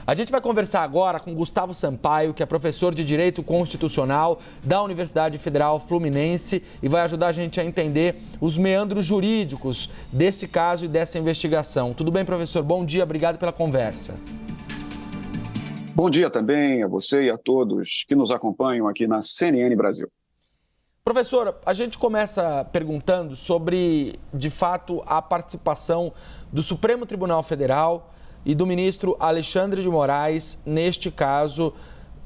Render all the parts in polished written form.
A gente vai conversar agora com Gustavo Sampaio, que é professor de Direito Constitucional da Universidade Federal Fluminense e vai ajudar a gente a entender os meandros jurídicos desse caso e dessa investigação. Tudo bem, professor? Bom dia, obrigado pela conversa. Bom dia também a você e a todos que nos acompanham aqui na CNN Brasil. Professor, a gente começa perguntando sobre, de fato, a participação do Supremo Tribunal Federal e do ministro Alexandre de Moraes neste caso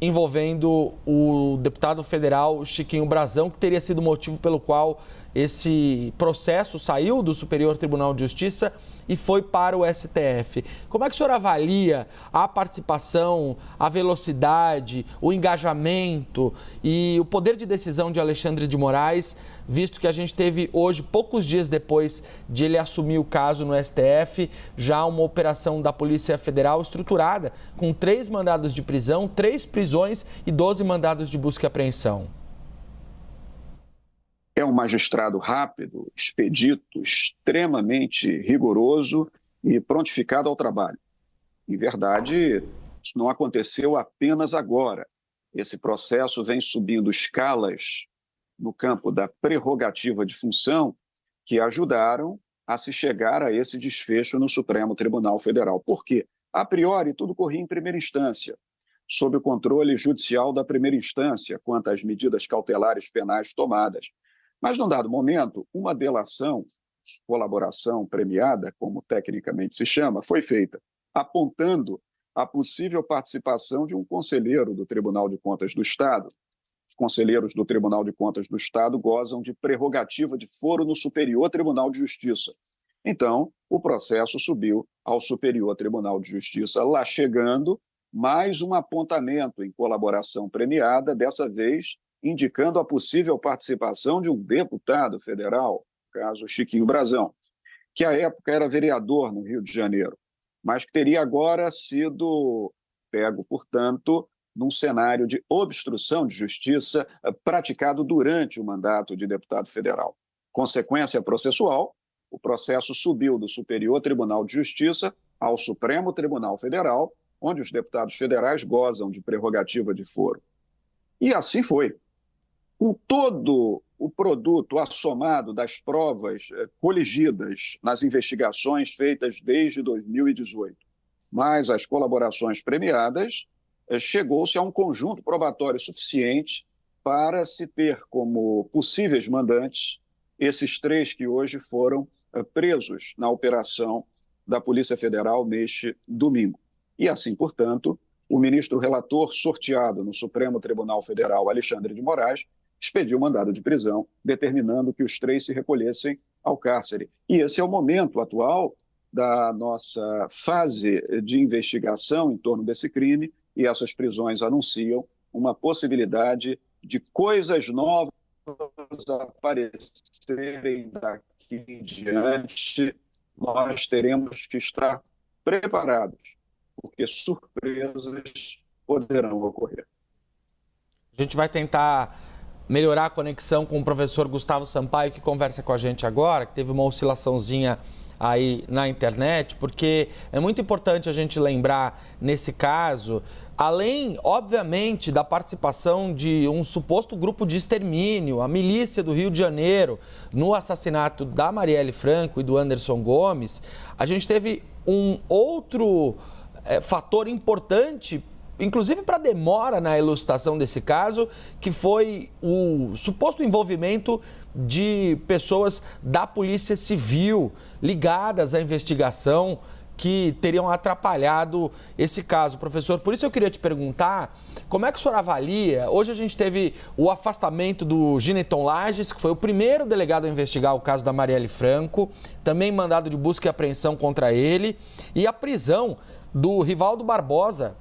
envolvendo o deputado federal Chiquinho Brazão, que teria sido o motivo pelo qual esse processo saiu do Superior Tribunal de Justiça e foi para o STF. Como é que o senhor avalia a participação, a velocidade, o engajamento e o poder de decisão de Alexandre de Moraes, visto que a gente teve hoje, poucos dias depois de ele assumir o caso no STF, já uma operação da Polícia Federal estruturada com 3 mandados de prisão, 3 prisões e 12 mandados de busca e apreensão? É um magistrado rápido, expedito, extremamente rigoroso e prontificado ao trabalho. Em verdade, isso não aconteceu apenas agora. Esse processo vem subindo escalas no campo da prerrogativa de função que ajudaram a se chegar a esse desfecho no Supremo Tribunal Federal. Por quê? A priori, tudo corria em primeira instância, sob o controle judicial da primeira instância, quanto às medidas cautelares penais tomadas. Mas, num dado momento, uma delação, colaboração premiada, como tecnicamente se chama, foi feita, apontando a possível participação de um conselheiro do Tribunal de Contas do Estado. Os conselheiros do Tribunal de Contas do Estado gozam de prerrogativa de foro no Superior Tribunal de Justiça. Então, o processo subiu ao Superior Tribunal de Justiça, lá chegando mais um apontamento em colaboração premiada, dessa vez indicando a possível participação de um deputado federal, caso Chiquinho Brazão, que à época era vereador no Rio de Janeiro, mas que teria agora sido pego, portanto, num cenário de obstrução de justiça praticado durante o mandato de deputado federal. Consequência processual, o processo subiu do Superior Tribunal de Justiça ao Supremo Tribunal Federal, onde os deputados federais gozam de prerrogativa de foro. E assim foi. Com todo o produto assomado das provas coligidas nas investigações feitas desde 2018, mais as colaborações premiadas, chegou-se a um conjunto probatório suficiente para se ter como possíveis mandantes esses 3 que hoje foram presos na operação da Polícia Federal neste domingo. E assim, portanto, o ministro relator sorteado no Supremo Tribunal Federal, Alexandre de Moraes, expediu mandado de prisão, determinando que os 3 se recolhessem ao cárcere. E esse é o momento atual da nossa fase de investigação em torno desse crime, e essas prisões anunciam uma possibilidade de coisas novas aparecerem daqui em diante. Nós teremos que estar preparados, porque surpresas poderão ocorrer. A gente vai tentar melhorar a conexão com o professor Gustavo Sampaio, que conversa com a gente agora, que teve uma oscilaçãozinha aí na internet, porque é muito importante a gente lembrar, nesse caso, além, obviamente, da participação de um suposto grupo de extermínio, a milícia do Rio de Janeiro, no assassinato da Marielle Franco e do Anderson Gomes, a gente teve um outro fator importante, inclusive para a demora na elucidação desse caso, que foi o suposto envolvimento de pessoas da Polícia Civil ligadas à investigação que teriam atrapalhado esse caso, professor. Por isso eu queria te perguntar, como é que o senhor avalia? Hoje a gente teve o afastamento do Gineton Lages, que foi o primeiro delegado a investigar o caso da Marielle Franco, também mandado de busca e apreensão contra ele, e a prisão do Rivaldo Barbosa,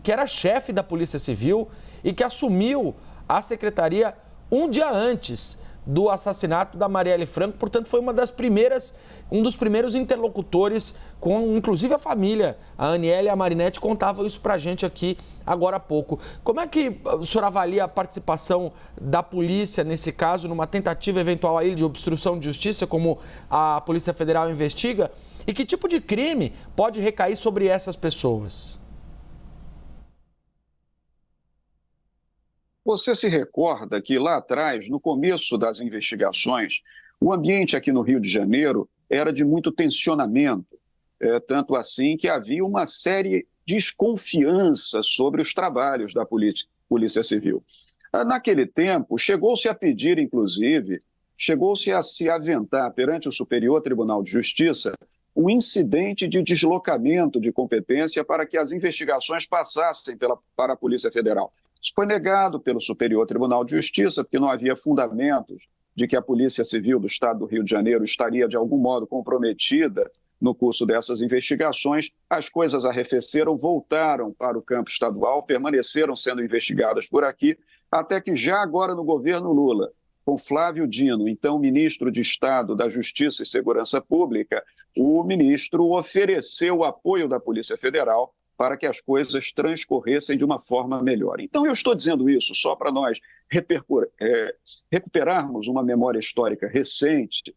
que era chefe da Polícia Civil e que assumiu a secretaria um dia antes do assassinato da Marielle Franco. Portanto, foi um dos primeiros interlocutores com, inclusive, a família. A Aniele e a Marinette contavam isso pra gente aqui agora há pouco. Como é que o senhor avalia a participação da polícia nesse caso, numa tentativa eventual aí de obstrução de justiça, como a Polícia Federal investiga? E que tipo de crime pode recair sobre essas pessoas? Você se recorda que lá atrás, no começo das investigações, o ambiente aqui no Rio de Janeiro era de muito tensionamento, tanto assim que havia uma séria desconfiança sobre os trabalhos da Polícia Civil. Naquele tempo, chegou-se a pedir, inclusive, chegou-se a se aventar perante o Superior Tribunal de Justiça um incidente de deslocamento de competência para que as investigações passassem para a Polícia Federal. Isso foi negado pelo Superior Tribunal de Justiça, porque não havia fundamentos de que a Polícia Civil do Estado do Rio de Janeiro estaria, de algum modo, comprometida no curso dessas investigações. As coisas arrefeceram, voltaram para o campo estadual, permaneceram sendo investigadas por aqui, até que já agora no governo Lula, com Flávio Dino, então ministro de Estado da Justiça e Segurança Pública, o ministro ofereceu o apoio da Polícia Federal para que as coisas transcorressem de uma forma melhor. Então, eu estou dizendo isso só para nós recuperarmos uma memória histórica recente,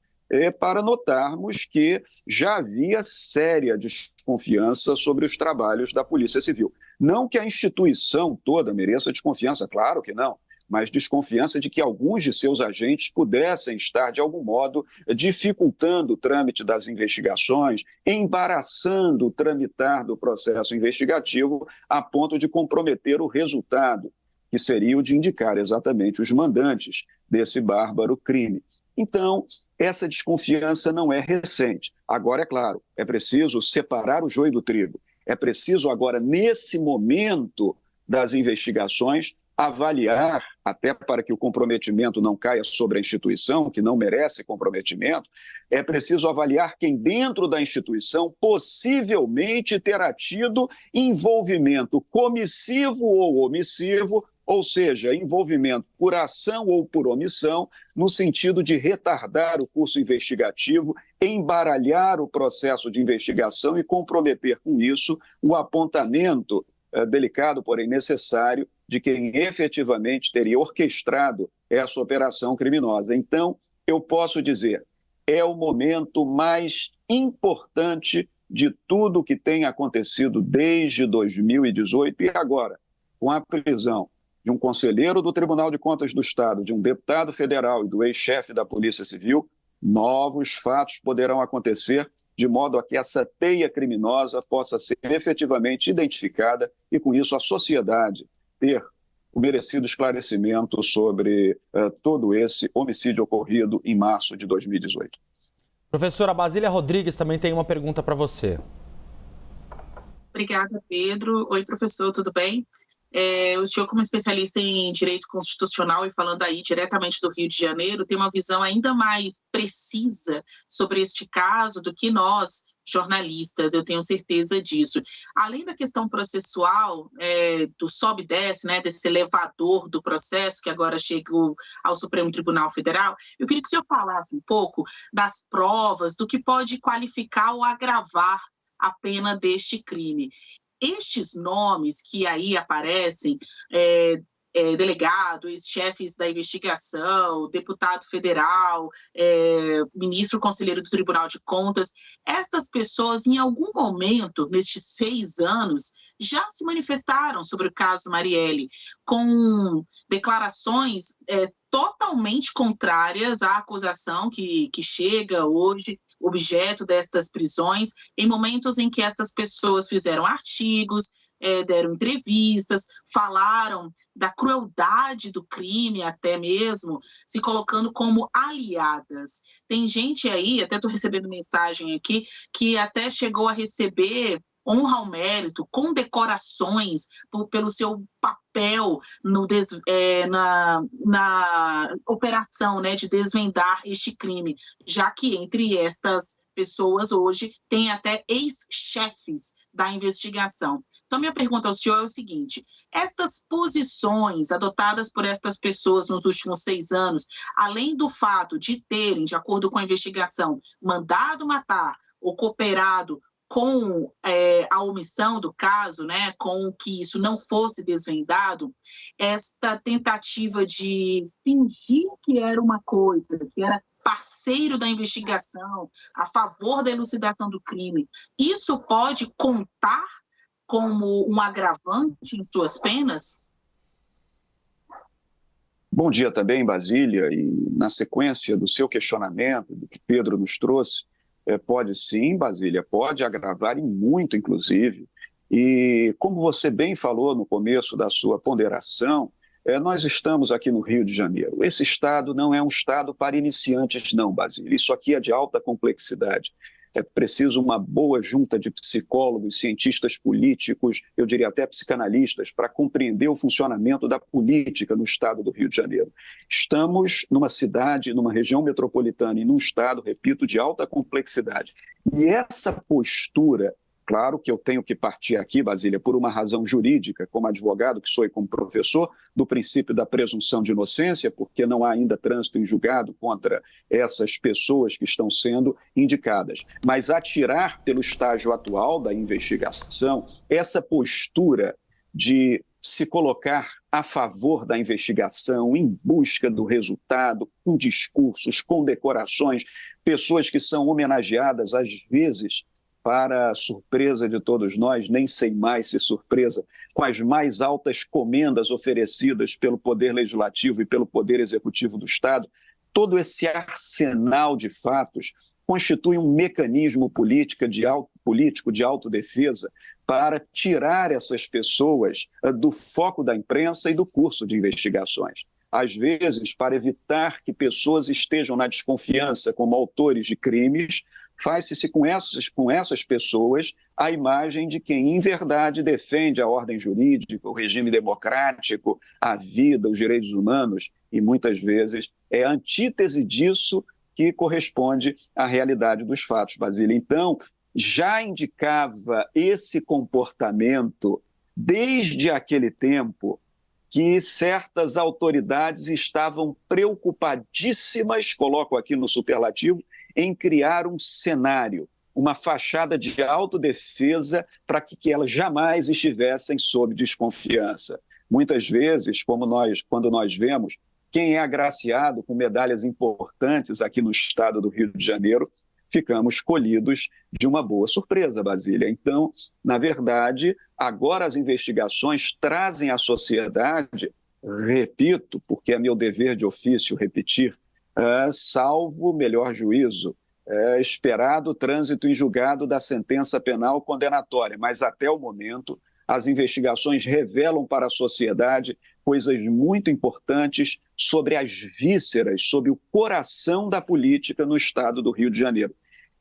para notarmos que já havia séria desconfiança sobre os trabalhos da Polícia Civil. Não que a instituição toda mereça desconfiança, claro que não, mas desconfiança de que alguns de seus agentes pudessem estar, de algum modo, dificultando o trâmite das investigações, embaraçando o tramitar do processo investigativo a ponto de comprometer o resultado, que seria o de indicar exatamente os mandantes desse bárbaro crime. Então, essa desconfiança não é recente. Agora, é claro, é preciso separar o joio do trigo. É preciso agora, nesse momento das investigações, avaliar, até para que o comprometimento não caia sobre a instituição, que não merece comprometimento, é preciso avaliar quem dentro da instituição possivelmente terá tido envolvimento comissivo ou omissivo, ou seja, envolvimento por ação ou por omissão, no sentido de retardar o curso investigativo, embaralhar o processo de investigação e comprometer com isso o apontamento delicado, porém necessário, de quem efetivamente teria orquestrado essa operação criminosa. Então, eu posso dizer, é o momento mais importante de tudo que tem acontecido desde 2018 e agora, com a prisão de um conselheiro do Tribunal de Contas do Estado, de um deputado federal e do ex-chefe da Polícia Civil, novos fatos poderão acontecer de modo a que essa teia criminosa possa ser efetivamente identificada e, com isso, a sociedade ter o merecido esclarecimento sobre todo esse homicídio ocorrido em março de 2018. Professora Basília Rodrigues também tem uma pergunta para você. Obrigada, Pedro. Oi, professor, tudo bem? O senhor, como especialista em direito constitucional e falando aí diretamente do Rio de Janeiro, tem uma visão ainda mais precisa sobre este caso do que nós, jornalistas, eu tenho certeza disso. Além da questão processual, do sobe e desce, né, desse elevador do processo que agora chegou ao Supremo Tribunal Federal, eu queria que o senhor falasse um pouco das provas, do que pode qualificar ou agravar a pena deste crime. Estes nomes que aí aparecem, delegado, ex-chefes da investigação, deputado federal, ministro conselheiro do Tribunal de Contas, estas pessoas, em algum momento, nestes 6 anos, já se manifestaram sobre o caso Marielle, com declarações totalmente contrárias à acusação que chega hoje, objeto destas prisões, em momentos em que estas pessoas fizeram artigos, deram entrevistas, falaram da crueldade do crime, até mesmo se colocando como aliadas. Tem gente aí, até estou recebendo mensagem aqui, que até chegou a receber honra ao mérito, condecorações pelo seu papel na operação, né, de desvendar este crime, já que entre estas pessoas hoje tem até ex-chefes da investigação. Então, minha pergunta ao senhor é o seguinte: estas posições adotadas por estas pessoas nos últimos 6 anos, além do fato de terem, de acordo com a investigação, mandado matar ou cooperado com a omissão do caso, né, com que isso não fosse desvendado, esta tentativa de fingir que era uma coisa, que era parceiro da investigação, a favor da elucidação do crime, isso pode contar como um agravante em suas penas? Bom dia também, Basília, e na sequência do seu questionamento, do que Pedro nos trouxe, pode sim, Basília, pode agravar e muito, inclusive. E como você bem falou no começo da sua ponderação, nós estamos aqui no Rio de Janeiro. Esse estado não é um estado para iniciantes, não, Basília. Isso aqui é de alta complexidade. É preciso uma boa junta de psicólogos, cientistas políticos, eu diria até psicanalistas, para compreender o funcionamento da política no estado do Rio de Janeiro. Estamos numa cidade, numa região metropolitana e num estado, repito, de alta complexidade. E essa postura, claro que eu tenho que partir aqui, Basília, por uma razão jurídica, como advogado que sou e como professor, do princípio da presunção de inocência, porque não há ainda trânsito em julgado contra essas pessoas que estão sendo indicadas. Mas atirar pelo estágio atual da investigação, essa postura de se colocar a favor da investigação, em busca do resultado, com discursos, com decorações, pessoas que são homenageadas, às vezes, para a surpresa de todos nós, nem sei mais se surpresa, com as mais altas comendas oferecidas pelo Poder Legislativo e pelo Poder Executivo do Estado, todo esse arsenal de fatos constitui um mecanismo político de autodefesa para tirar essas pessoas do foco da imprensa e do curso de investigações. Às vezes, para evitar que pessoas estejam na desconfiança como autores de crimes, faz-se com essas pessoas a imagem de quem, em verdade, defende a ordem jurídica, o regime democrático, a vida, os direitos humanos, e muitas vezes é a antítese disso que corresponde à realidade dos fatos, Basília. Então, já indicava esse comportamento desde aquele tempo que certas autoridades estavam preocupadíssimas, coloco aqui no superlativo, em criar um cenário, uma fachada de autodefesa para que elas jamais estivessem sob desconfiança. Muitas vezes, quando nós vemos quem é agraciado com medalhas importantes aqui no estado do Rio de Janeiro, ficamos colhidos de uma boa surpresa, Basília. Então, na verdade, agora as investigações trazem à sociedade, repito, porque é meu dever de ofício repetir, salvo melhor juízo, esperado o trânsito em julgado da sentença penal condenatória, mas até o momento as investigações revelam para a sociedade coisas muito importantes sobre as vísceras, sobre o coração da política no estado do Rio de Janeiro.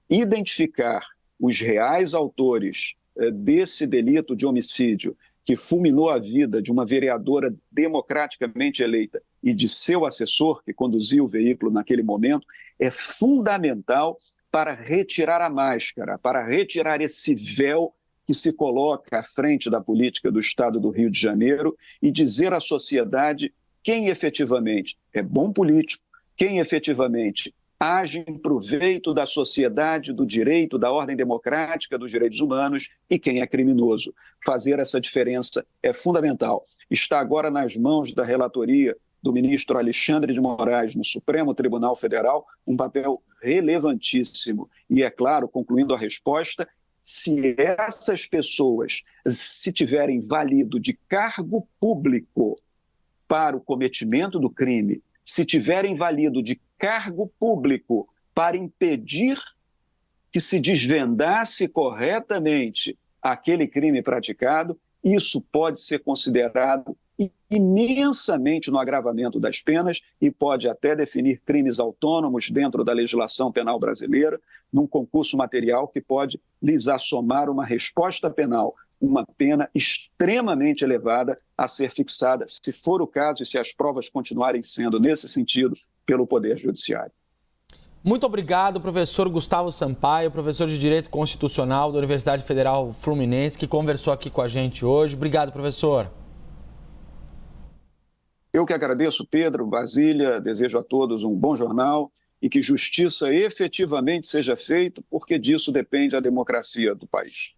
Identificar os reais autores desse delito de homicídio que fulminou a vida de uma vereadora democraticamente eleita e de seu assessor, que conduziu o veículo naquele momento, é fundamental para retirar a máscara, para retirar esse véu que se coloca à frente da política do Estado do Rio de Janeiro e dizer à sociedade quem efetivamente é bom político, quem efetivamente age em proveito da sociedade, do direito, da ordem democrática, dos direitos humanos e quem é criminoso. Fazer essa diferença é fundamental. Está agora nas mãos da relatoria do ministro Alexandre de Moraes no Supremo Tribunal Federal um papel relevantíssimo. E, é claro, concluindo a resposta, se essas pessoas se tiverem valido de cargo público para o cometimento do crime, se tiverem valido de cargo público para impedir que se desvendasse corretamente aquele crime praticado, isso pode ser considerado imensamente no agravamento das penas e pode até definir crimes autônomos dentro da legislação penal brasileira, num concurso material que pode lhes assomar uma resposta penal, uma pena extremamente elevada a ser fixada, se for o caso e se as provas continuarem sendo nesse sentido, pelo Poder Judiciário. Muito obrigado, professor Gustavo Sampaio, professor de Direito Constitucional da Universidade Federal Fluminense, que conversou aqui com a gente hoje. Obrigado, professor. Eu que agradeço, Pedro, Basília, desejo a todos um bom jornal e que justiça efetivamente seja feita, porque disso depende a democracia do país.